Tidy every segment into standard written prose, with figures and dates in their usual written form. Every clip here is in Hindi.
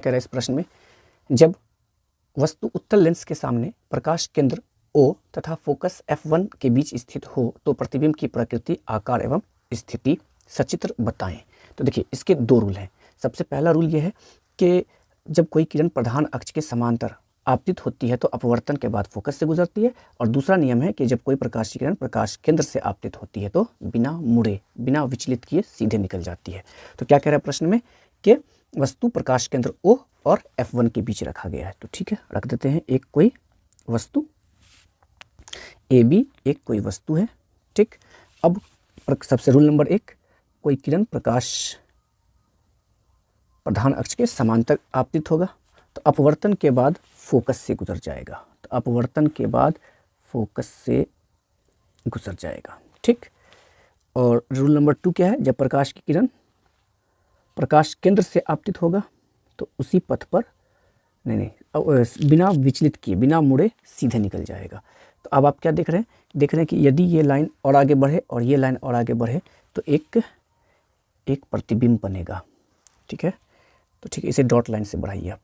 कह रहा है इस प्रश्न में, जब वस्तु उत्तल लेंस के सामने प्रकाश केंद्र O तथा फोकस F1 के बीच स्थित हो तो प्रतिबिंब की प्रकृति, आकार एवं स्थिति सचित्र बताएं। तो देखिए इसके दो रूल हैं। सबसे पहला रूल ये है कि जब कोई किरण प्रधान अक्ष के समांतर आपतित होती है तो अपवर्तन के बाद फोकस से गुजरती है, और दूसरा नियम है कि जब कोई प्रकाश की किरण प्रकाश केंद्र से आपतित होती है तो बिना मुड़े, बिना विचलित किए सीधे निकल जाती है। तो क्या कह रहा है प्रश्न में कि वस्तु प्रकाश केंद्र O और F1 के बीच रखा गया है। तो ठीक है, रख देते हैं एक कोई वस्तु AB, एक कोई वस्तु है। ठीक, अब सबसे रूल नंबर 1, कोई किरण प्रकाश प्रधान अक्ष के समांतर आपतित होगा तो अपवर्तन के बाद फोकस से गुजर जाएगा। तो अपवर्तन के बाद फोकस से गुजर जाएगा। ठीक, और रूल नंबर 2 क्या है, जब प्रकाश की किरण प्रकाश केंद्र से आपतित होगा तो उसी पथ पर बिना विचलित किए, बिना मुड़े सीधे निकल जाएगा। तो अब आप क्या देख रहे हैं, कि यदि ये लाइन और आगे बढ़े और ये लाइन और आगे बढ़े तो एक प्रतिबिंब बनेगा। ठीक है, तो ठीक है, इसे डॉट लाइन से बढ़ाइए आप,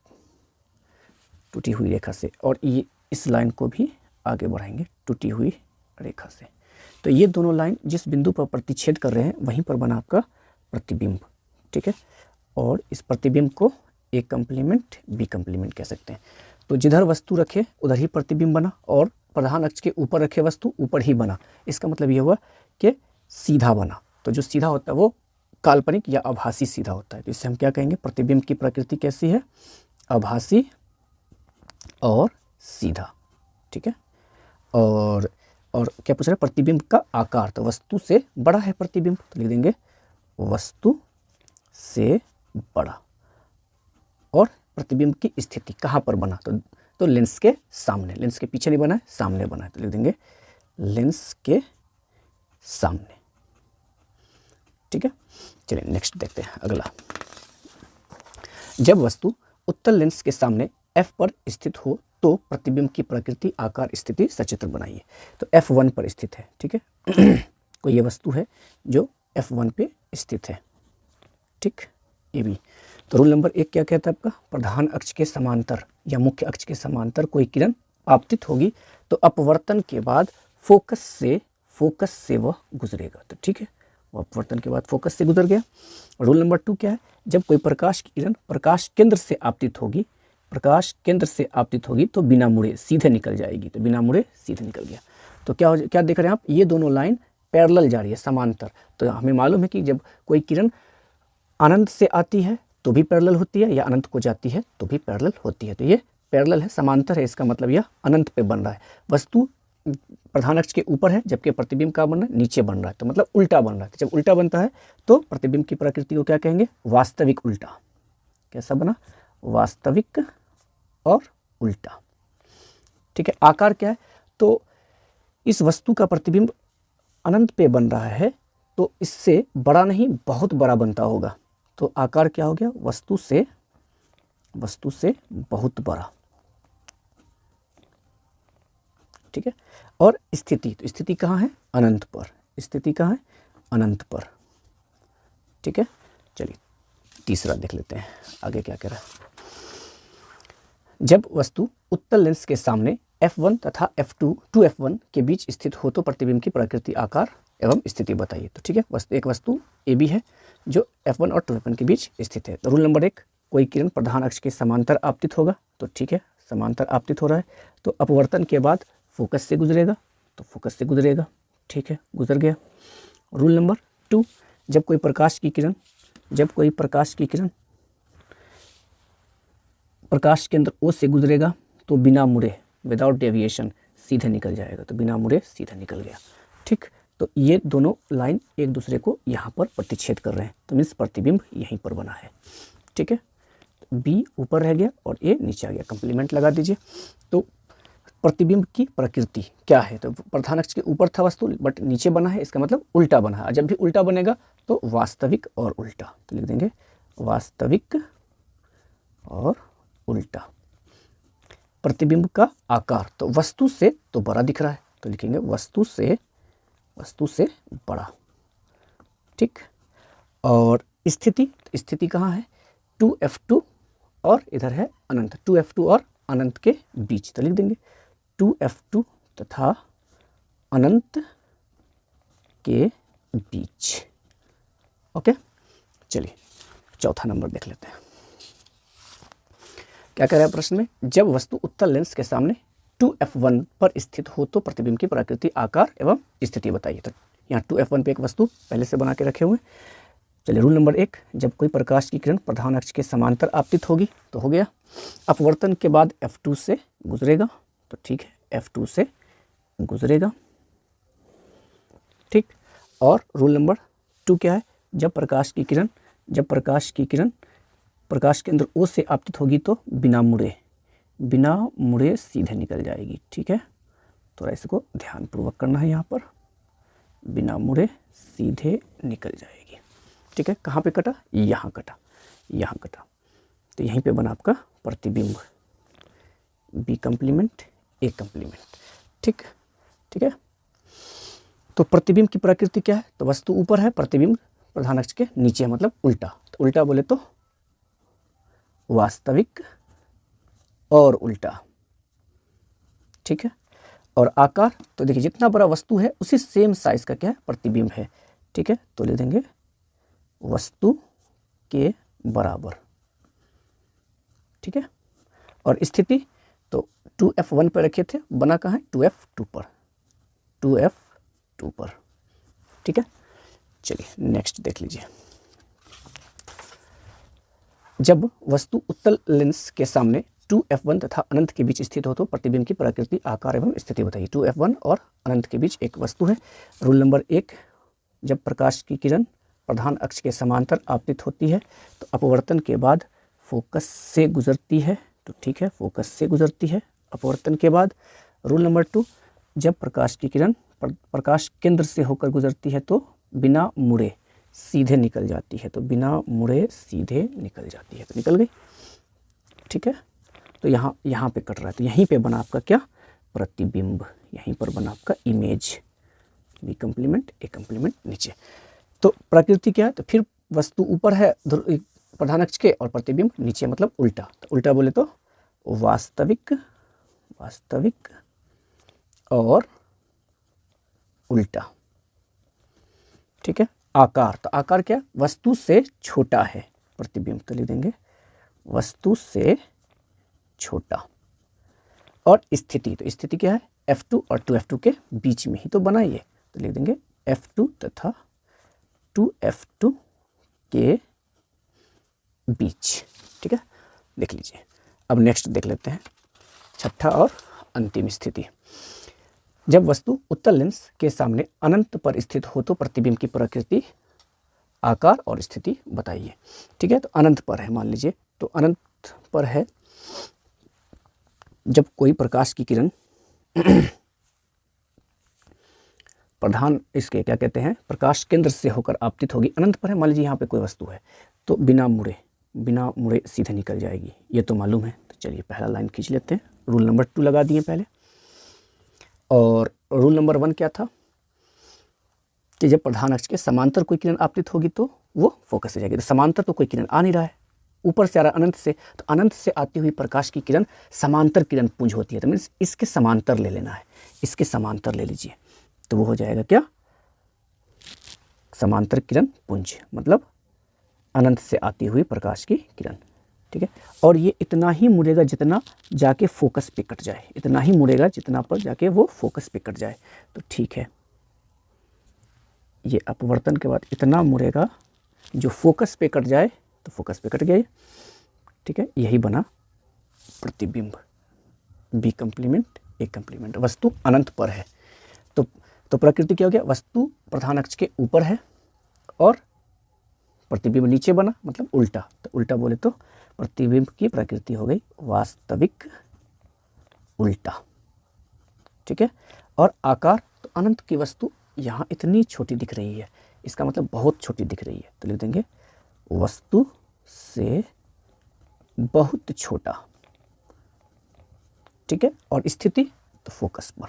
टूटी हुई रेखा से, और ये इस लाइन को भी आगे बढ़ाएंगे टूटी हुई रेखा से। तो ये दोनों लाइन जिस बिंदु पर प्रतिच्छेद कर रहे हैं वहीं पर बना आपका प्रतिबिंब। ठीक है, और इस प्रतिबिंब को A कंप्लीमेंट B कंप्लीमेंट कह सकते हैं। तो जिधर वस्तु रखे उधर ही प्रतिबिंब बना, और प्रधान अक्ष के ऊपर रखे वस्तु ऊपर ही बना। इसका मतलब ये हुआ कि सीधा बना। तो जो सीधा होता है वो काल्पनिक या आभासी सीधा होता है। तो इससे हम क्या कहेंगे, प्रतिबिंब की प्रकृति कैसी है, आभासी और सीधा। ठीक है, और क्या पूछ रहा है, प्रतिबिंब का आकार, तो वस्तु से बड़ा है प्रतिबिंब, तो लिख देंगे वस्तु से बड़ा। और प्रतिबिंब की स्थिति कहाँ पर बना, तो लेंस के सामने, लेंस के पीछे नहीं बना है, सामने बना है, तो लिख देंगे लेंस के सामने। ठीक है, चलिए नेक्स्ट देखते हैं अगला। जब वस्तु उत्तल लेंस के सामने F पर स्थित हो तो प्रतिबिंब की प्रकृति, आकार, स्थिति सचित्र बनाइए। तो F1 पर स्थित है। ठीक है, कोई ये वस्तु है जो F1 पे स्थित है। ठीक, ये भी। तो रूल नंबर 1 क्या कहता है आपका, प्रधान अक्ष के समांतर या मुख्य अक्ष के समांतर कोई किरण आपतित होगी तो अपवर्तन के बाद फोकस से वह गुजरेगा। तो ठीक है, वो अपवर्तन के बाद फोकस से गुजर गया। रूल नंबर 2 क्या है, जब कोई प्रकाश की किरण प्रकाश केंद्र से आपतित होगी तो बिना मुड़े सीधे निकल जाएगी। तो बिना मुड़े सीधे निकल गया। तो क्या देख रहे हैं आप, ये दोनों लाइन पैरेलल जा रही है, समांतर। तो हमें मालूम है कि जब कोई किरण अनंत से आती है तो भी पैरेलल होती है, या अनंत को जाती है तो भी पैरेलल होती है। तो ये पैरेलल है, समांतर है, इसका मतलब यह अनंत पे बन रहा है। वस्तु प्रधान अक्ष के ऊपर है जबकि प्रतिबिंब का बन रहा है, नीचे बन रहा है, तो मतलब उल्टा बन रहा है। तो जब उल्टा बनता है तो प्रतिबिंब की प्रकृति को क्या कहेंगे, वास्तविक उल्टा। कैसा बना, वास्तविक और उल्टा। ठीक है, आकार क्या है, तो इस वस्तु का प्रतिबिंब अनंत पे बन रहा है तो इससे बड़ा नहीं, बहुत बड़ा बनता होगा। तो आकार क्या हो गया, वस्तु से बहुत बड़ा। ठीक है, और स्थिति, तो स्थिति कहाँ है, अनंत पर। स्थिति कहाँ है, अनंत पर। ठीक है, चलिए तीसरा देख लेते हैं आगे क्या कह रहा है। जब वस्तु उत्तल लेंस के सामने F1 तथा F2 2F1 के बीच स्थित हो तो प्रतिबिंब की प्रकृति, आकार एवं स्थिति बताइए। तो ठीक है, एक वस्तु AB है जो F1 और 2F1 के बीच स्थित है। तो रूल नंबर 1, कोई किरण प्रधान अक्ष के समांतर आपतित होगा। तो ठीक है, समांतर आपतित हो रहा है तो अपवर्तन के बाद फोकस से गुजरेगा, तो फोकस से गुजरेगा। ठीक है, गुजर गया। रूल नंबर 2, जब कोई प्रकाश की किरण प्रकाश केंद्र O से गुजरेगा तो बिना मुड़े, विदाउट डेविएशन, सीधे निकल जाएगा। तो बिना मुड़े सीधे निकल गया। ठीक, तो ये दोनों लाइन एक दूसरे को यहाँ पर प्रतिच्छेद कर रहे हैं, तो मीन्स प्रतिबिंब यहीं पर बना है। ठीक है, B ऊपर रह गया और A नीचे आ गया, कंप्लीमेंट लगा दीजिए। तो प्रतिबिंब की प्रकृति क्या है, तो प्रधान अक्ष के ऊपर था वस्तु बट नीचे बना है, इसका मतलब उल्टा बना है। जब भी उल्टा बनेगा तो वास्तविक और उल्टा, तो लिख देंगे वास्तविक और उल्टा। प्रतिबिंब का आकार, तो वस्तु से तो बड़ा दिख रहा है तो लिखेंगे वस्तु से बड़ा। ठीक, और स्थिति, तो स्थिति कहाँ है, 2F2 और इधर है अनंत, 2f2 और अनंत के बीच, तो लिख देंगे 2f2 तथा अनंत के बीच। ओके, चलिए चौथा नंबर देख लेते हैं। क्या कह रहा है प्रश्न में, जब वस्तु उत्तल लेंस के सामने 2f1 पर स्थित हो तो प्रतिबिंब की प्रकृति, आकार एवं स्थिति बताइए। तो यहाँ 2f1 पे एक वस्तु पहले से बना के रखे हुए। चलिए रूल नंबर 1, जब कोई प्रकाश की किरण प्रधान अक्ष के समांतर आपतित होगी तो हो गया, अपवर्तन के बाद f2 से गुजरेगा, तो ठीक है f2 से गुजरेगा, ठीक। और रूल नंबर 2 क्या है, जब प्रकाश की किरण प्रकाश केंद्र O से आपतित होगी तो बिना मुड़े सीधे निकल जाएगी, ठीक है। थोड़ा इसको ध्यानपूर्वक करना है, यहाँ पर बिना मुड़े सीधे निकल जाएगी, ठीक है। कहाँ पे कटा, यहाँ कटा, तो यहीं पे बना आपका प्रतिबिंब, B कंप्लीमेंट A कंप्लीमेंट, ठीक है। तो प्रतिबिंब की प्रकृति क्या है, तो वस्तु ऊपर है, प्रतिबिंब प्रधान अक्ष के नीचे है, मतलब उल्टा। तो उल्टा बोले तो वास्तविक और उल्टा, ठीक है। और आकार, तो देखिए जितना बड़ा वस्तु है उसी सेम साइज का क्या है, प्रतिबिंब है, ठीक है। तो ले देंगे वस्तु के बराबर, ठीक है। और स्थिति, तो 2f1 पर रखे थे, बना कहाँ है, 2f2 पर, ठीक है। चलिए नेक्स्ट देख लीजिए, जब वस्तु उत्तल लेंस के सामने 2f1 तथा अनंत के बीच स्थित हो तो प्रतिबिंब की प्रकृति, आकार एवं स्थिति बताइए। 2f1 और अनंत के बीच एक वस्तु है। रूल नंबर 1, जब प्रकाश की किरण प्रधान अक्ष के समांतर आपतित होती है तो अपवर्तन के बाद फोकस से गुजरती है, तो ठीक है, फोकस से गुजरती है अपवर्तन के बाद। रूल नंबर 2, जब प्रकाश की किरण प्रकाश केंद्र से होकर गुजरती है तो बिना मुड़े सीधे निकल जाती है, तो बिना मुड़े सीधे निकल जाती है, तो निकल गई, ठीक है। तो यहाँ पे कट रहा है, तो यहीं पे बना आपका क्या, प्रतिबिंब, यहीं पर बना आपका image, B complement A complement नीचे। तो प्रकृति क्या है, तो फिर वस्तु ऊपर है प्रधान अक्ष के और प्रतिबिंब नीचे, मतलब उल्टा। तो उल्टा बोले तो वास्तविक और उल्टा, ठीक है। आकार, तो आकार क्या, वस्तु से छोटा है प्रतिबिंब, तो लिख देंगे वस्तु से छोटा। और स्थिति, तो स्थिति क्या है, f2 और 2f2 के बीच में ही तो बना ये, तो लिख देंगे f2 तथा 2f2 के बीच, ठीक है। देख लीजिए, अब नेक्स्ट देख लेते हैं, छठा और अंतिम स्थिति, जब वस्तु उत्तल लेंस के सामने अनंत पर स्थित हो तो प्रतिबिंब की प्रकृति, आकार और स्थिति बताइए, ठीक है। तो अनंत पर है, मान लीजिए, तो अनंत पर है, जब कोई प्रकाश की किरण प्रधान इसके क्या कहते हैं, प्रकाश केंद्र से होकर आपतित होगी, अनंत पर है, मान लीजिए यहाँ पे कोई वस्तु है, तो बिना मुड़े सीधे निकल जाएगी, ये तो मालूम है। तो चलिए पहला लाइन खींच लेते हैं, रूल नंबर 2 लगा दिए पहले। और रूल नंबर 1 क्या था कि जब प्रधान अक्ष के समांतर कोई किरण आपतित होगी तो वो फोकस से जाएगी। तो समांतर तो कोई किरण आ नहीं रहा है, ऊपर से आ रहा है अनंत से, तो अनंत से आती हुई प्रकाश की किरण समांतर किरण पुंज होती है, तो मीन्स इसके समांतर ले लेना है, इसके समांतर ले लीजिए, तो वो हो जाएगा क्या, समांतर किरण पुंज, मतलब अनंत से आती हुई प्रकाश की किरण, ठीक है। और ये इतना ही मुड़ेगा जितना जाके फोकस पे कट जाए, इतना ही मुड़ेगा जितना पर जाके वो फोकस पे कट जाए, तो ठीक है, ये अपवर्तन के बाद इतना मुड़ेगा जो फोकस पे कट जाए, तो फोकस पे कट गया, ठीक है। यही बना प्रतिबिंब, B कंप्लीमेंट A कंप्लीमेंट। वस्तु अनंत पर है, तो प्रकृति क्या हो गया, वस्तु प्रधान अक्ष के ऊपर है और प्रतिबिंब नीचे बना, मतलब उल्टा। तो उल्टा बोले तो प्रतिबिंब की प्रकृति हो गई वास्तविक उल्टा, ठीक है। और आकार, तो अनंत की वस्तु यहाँ इतनी छोटी दिख रही है, इसका मतलब बहुत छोटी दिख रही है, तो लिख देंगे वस्तु से बहुत छोटा, ठीक है। और स्थिति, तो फोकस पर,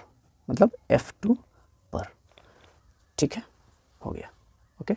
मतलब f2 पर, ठीक है, हो गया, ओके।